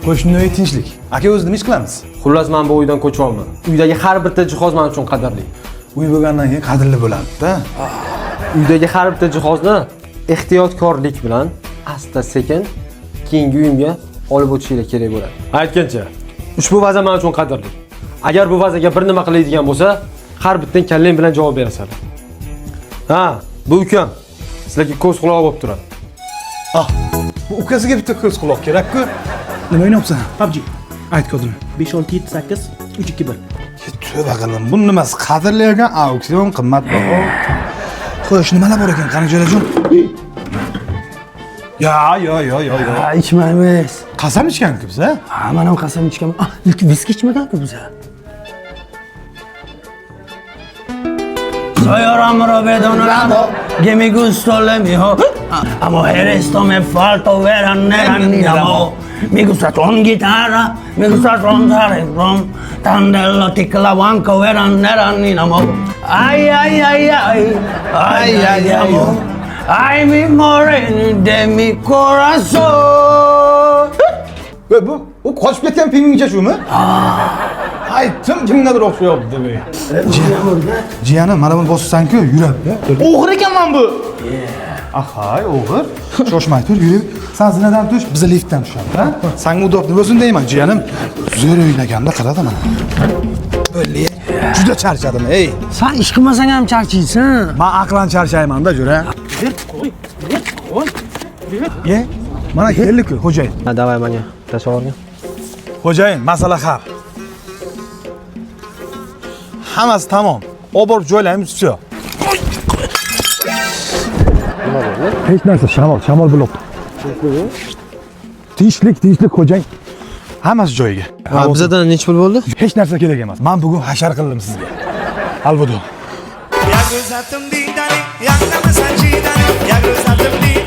Qo'shni uy tinchlik. Aka o'zi nima ish qilamiz? Xullas men bu uydan ko'chyapman. Uydagi har bitta jihoz men uchun qadrli. Uy bo'lgandan keyin qadrli bo'ladi-da. Uydagi har bitta jihozni ehtiyotkorlik bilan asta-sekin keyingi uyimga olib o'tishingiz kerak bo'ladi. Aytgancha, ushbu vaza men uchun qadrli. Agar bu vazaga bir nima qiladigan bo'lsa, har bittang kallang bilan javob berasizlar. Ha, bu ukam sizlarga ko'z quloq bo'lib turadi. Bu ukasiga bitta ko'z quloq kerak-ku. Nima o'ynayapsan? PUBG. Ayt kodini. 5 6 7 8 3 2 1. Tövbe qildim. Bu nimasi qadrli ekan, auksion qimmatbaho. Xo'sh, nimalar bor ekan? Qani jo'rajon. Ya. Ha, ichmaymiz. Qasam ichgan-ku biz, ha? Ha, men ham qasam ichganman. Ilk viski ichmagan-ku biz. Soy ramro bedonado, che mi gusto le mio. Amo esto me falta ver amo. Mi gusta con chitarra, mi gusta suonare rom. Tandello ticla banco ver amo. Ay ay ay ay. Ay ay ay. Ay mi morena de mi corazón. Bu qochib ketgan pingvincha shumi? Aytdim, kimgadir o'xshayapti bu. Jiyanim, mana buni bossanku yuradi. O'g'ir ekanman bu. Ahay, o'g'ir. Shoshmay tur, yurib. Sen zinadan tush, biz liftdan tushamiz, ha? Senga udobli bo'lsin deyman, jiyanim. Zo'r o'ynaganda qarada mana. Bo'ldi. Juda charchadim, ey. Sen ish qilmasang ham charchaysan. Men aqlan charchayman-da, jura. Ye. Mana keldi-ku, xo'jayin. Ha, davay menga tasavvurga. Xo'jayin, masala hal. Hammasi tamom. Olib borib joylaymiz, всё. Hech narsa, shamol bo'libdi. Tinchlik, xo'jayin. Hammasi joyiga. Ha, bizdan necha pul bo'ldi? Hech narsa kerak emas. Men bugun hashar qildim sizga. Alvido. Ya go'zatim diydani, yanglama sanjidani, ya go'zatim diydani.